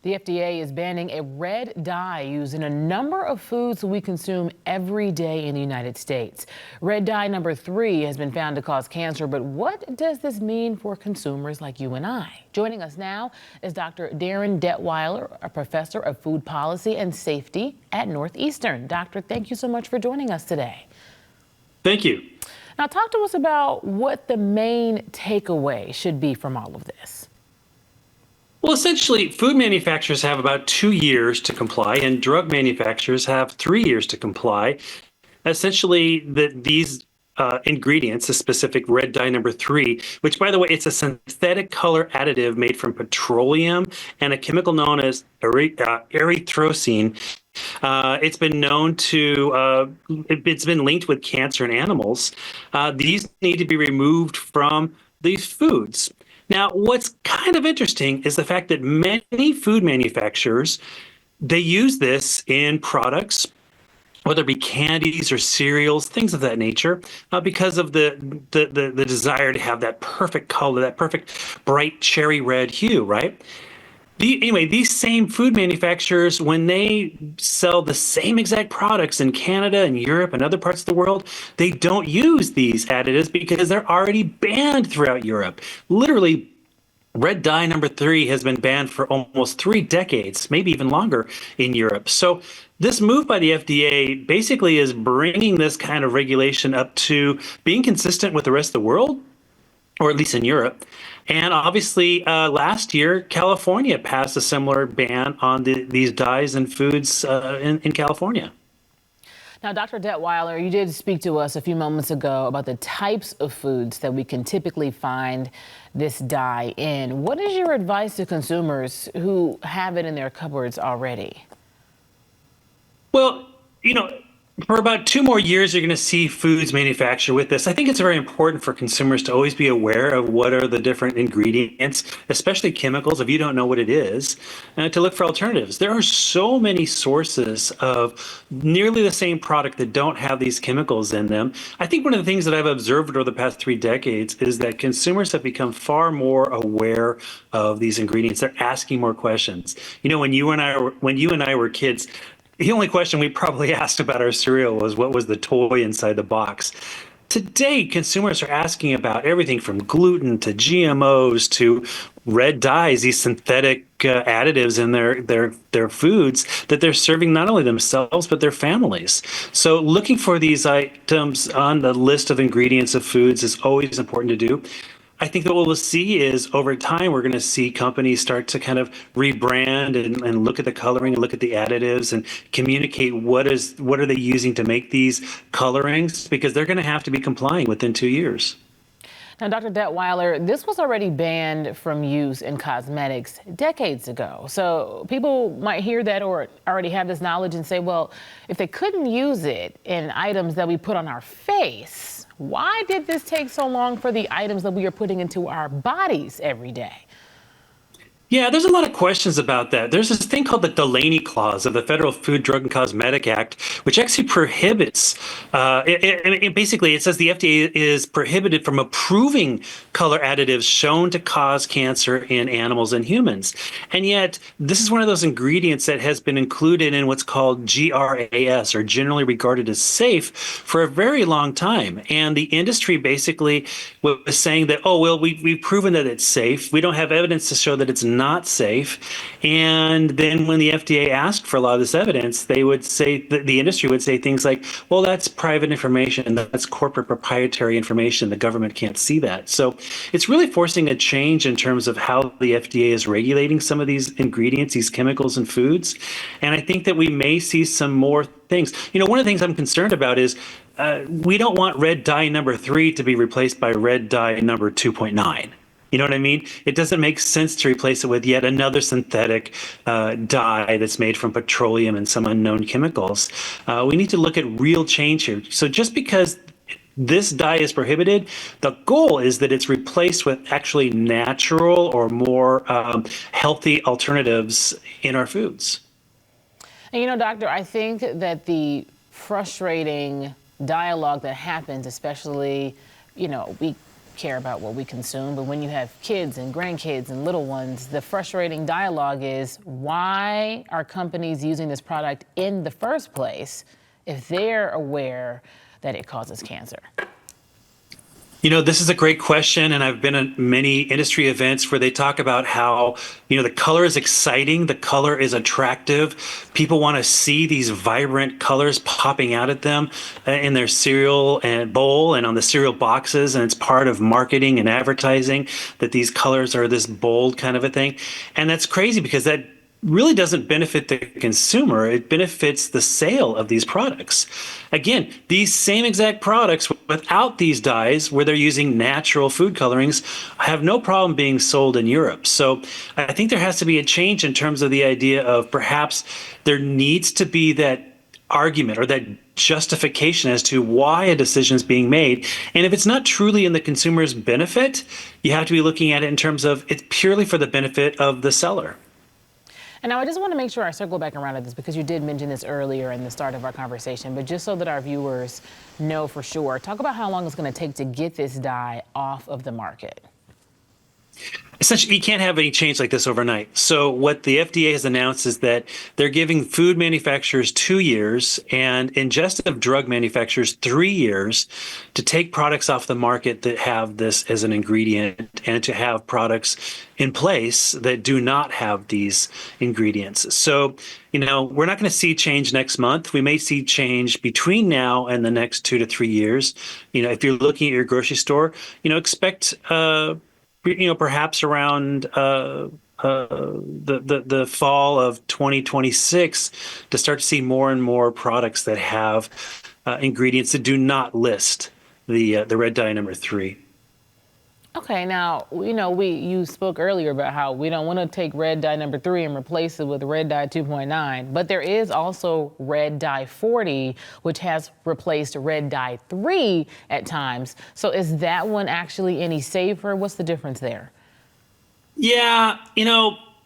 The FDA is banning a red dye used in a number of foods we consume every day in the United States. Red dye number 3 has been found to cause cancer, but what does this mean for consumers like you and I? Joining us now is Dr. Darin Detwiler, a professor of food policy and safety at Northeastern. Doctor, thank you so much for joining us today. Thank you. Now, talk to us about what the main takeaway should be from all of this. Well, essentially, food manufacturers have about 2 years to comply, and drug manufacturers have 3 years to comply. Essentially, these ingredients, the specific red dye number 3, which, by the way, it's a synthetic color additive made from petroleum and a chemical known as erythrocene. It's been known to, it's been linked with cancer in animals. These need to be removed from these foods. Now, what's kind of interesting is the fact that many food manufacturers, they use this in products, whether it be candies or cereals, things of that nature, because of the desire to have that perfect color, that perfect bright cherry red hue, right? Anyway, these same food manufacturers, when they sell the same exact products in Canada and Europe and other parts of the world, they don't use these additives because they're already banned throughout Europe. Literally, red dye number 3 has been banned for almost 3 decades, maybe even longer in Europe. So this move by the FDA basically is bringing this kind of regulation up to being consistent with the rest of the world, or at least in Europe. And obviously, last year, California passed a similar ban on these dyes and foods in California. Now, Dr. Detwiler, you did speak to us a few moments ago about the types of foods that we can typically find this dye in. What is your advice to consumers who have it in their cupboards already? Well, for about 2 more years, you're going to see foods manufactured with this. I think it's very important for consumers to always be aware of what are the different ingredients, especially chemicals, if you don't know what it is, to look for alternatives. There are so many sources of nearly the same product that don't have these chemicals in them. I think one of the things that I've observed over the past 3 decades is that consumers have become far more aware of these ingredients. They're asking more questions. When you and I were kids, the only question we probably asked about our cereal was what was the toy inside the box. Today, consumers are asking about everything from gluten to GMOs to red dyes, these synthetic additives in their foods that they're serving not only themselves but their families. So looking for these items on the list of ingredients of foods is always important to do. I think that what we'll see is over time, we're going to see companies start to kind of rebrand and look at the coloring and look at the additives and communicate what are they using to make these colorings, because they're going to have to be complying within 2 years. Now, Dr. Detwiler, this was already banned from use in cosmetics decades ago. So people might hear that or already have this knowledge and say, well, if they couldn't use it in items that we put on our face, why did this take so long for the items that we are putting into our bodies every day? Yeah, there's a lot of questions about that. There's this thing called the Delaney Clause of the Federal Food, Drug, and Cosmetic Act, which actually prohibits, basically it says the FDA is prohibited from approving color additives shown to cause cancer in animals and humans. And yet, this is one of those ingredients that has been included in what's called GRAS, or generally regarded as safe, for a very long time. And the industry basically was saying that, oh, well, we've proven that it's safe. We don't have evidence to show that it's not safe. And then when the FDA asked for a lot of this evidence, they would say, the industry would say things like, well, that's private information, that's corporate proprietary information, the government can't see that. So it's really forcing a change in terms of how the FDA is regulating some of these ingredients, these chemicals in foods. And I think that we may see some more things. One of the things I'm concerned about is we don't want red dye number 3 to be replaced by red dye number 2.9. You know what I mean? It doesn't make sense to replace it with yet another synthetic dye that's made from petroleum and some unknown chemicals. We need to look at real change here. So just because this dye is prohibited, the goal is that it's replaced with actually natural or more healthy alternatives in our foods. And doctor, I think that the frustrating dialogue that happens, especially, we care about what we consume, but when you have kids and grandkids and little ones, the frustrating dialogue is, why are companies using this product in the first place if they're aware that it causes cancer? This is a great question, and I've been at many industry events where they talk about how, the color is exciting, the color is attractive. People want to see these vibrant colors popping out at them in their cereal and bowl and on the cereal boxes, and it's part of marketing and advertising that these colors are this bold kind of a thing. And that's crazy because that really doesn't benefit the consumer. It benefits the sale of these products. Again, these same exact products without these dyes, where they're using natural food colorings, have no problem being sold in Europe. So I think there has to be a change in terms of the idea of perhaps there needs to be that argument or that justification as to why a decision is being made. And if it's not truly in the consumer's benefit, you have to be looking at it in terms of it's purely for the benefit of the seller. And now I just want to make sure I circle back around to this because you did mention this earlier in the start of our conversation, but just so that our viewers know for sure, talk about how long it's going to take to get this dye off of the market. Essentially, you can't have any change like this overnight. So what the FDA has announced is that they're giving food manufacturers 2 years and ingestive drug manufacturers 3 years to take products off the market that have this as an ingredient and to have products in place that do not have these ingredients. So, we're not going to see change next month. We may see change between now and the next 2 to 3 years. If you're looking at your grocery store, expect perhaps around the fall of 2026 to start to see more and more products that have ingredients that do not list the red dye number 3. Okay, now, you spoke earlier about how we don't want to take red dye number 3 and replace it with red dye 2.9, but there is also red dye 40, which has replaced red dye 3 at times. So is that one actually any safer? What's the difference there? Yeah,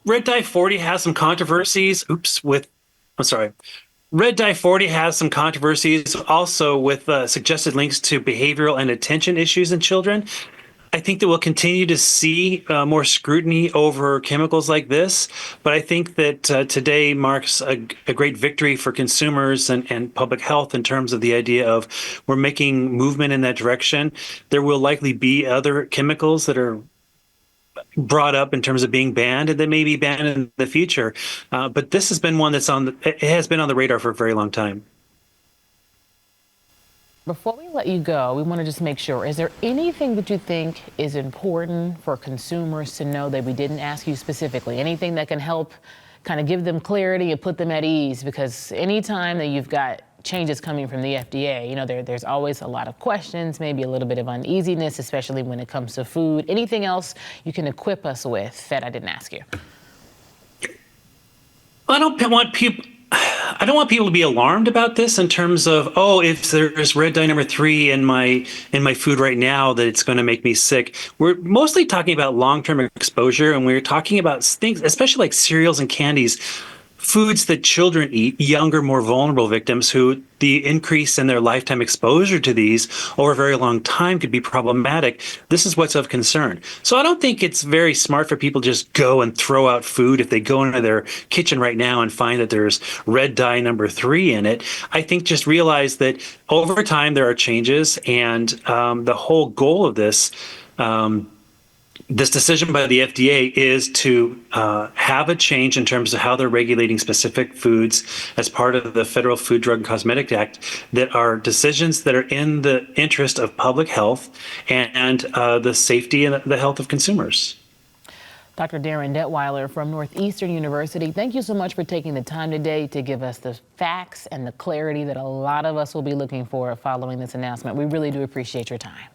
red dye 40 has some controversies. Red dye 40 has some controversies also with suggested links to behavioral and attention issues in children. I think that we'll continue to see more scrutiny over chemicals like this, but I think that today marks a great victory for consumers and public health in terms of the idea of we're making movement in that direction. There will likely be other chemicals that are brought up in terms of being banned and that may be banned in the future, but this has been one that's it has been on the radar for a very long time. Before we let you go, we want to just make sure, is there anything that you think is important for consumers to know that we didn't ask you specifically? Anything that can help kind of give them clarity and put them at ease? Because anytime that you've got changes coming from the FDA, there's always a lot of questions, maybe a little bit of uneasiness, especially when it comes to food. Anything else you can equip us with that I didn't ask you? I don't want people to be alarmed about this in terms of, if there's red dye number 3 in my food right now, that it's going to make me sick. We're mostly talking about long-term exposure, and we're talking about things, especially like cereals and candies, foods that children eat, younger, more vulnerable victims who the increase in their lifetime exposure to these over a very long time could be problematic. This is what's of concern. So I don't think it's very smart for people to just go and throw out food if they go into their kitchen right now and find that there's red dye number 3 in it. I think just realize that over time there are changes, and the whole goal of this decision by the FDA is to have a change in terms of how they're regulating specific foods as part of the Federal Food, Drug, and Cosmetic Act that are decisions that are in the interest of public health and the safety and the health of consumers. Dr. Darin Detwiler from Northeastern University, thank you so much for taking the time today to give us the facts and the clarity that a lot of us will be looking for following this announcement. We really do appreciate your time.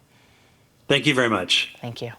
Thank you very much. Thank you.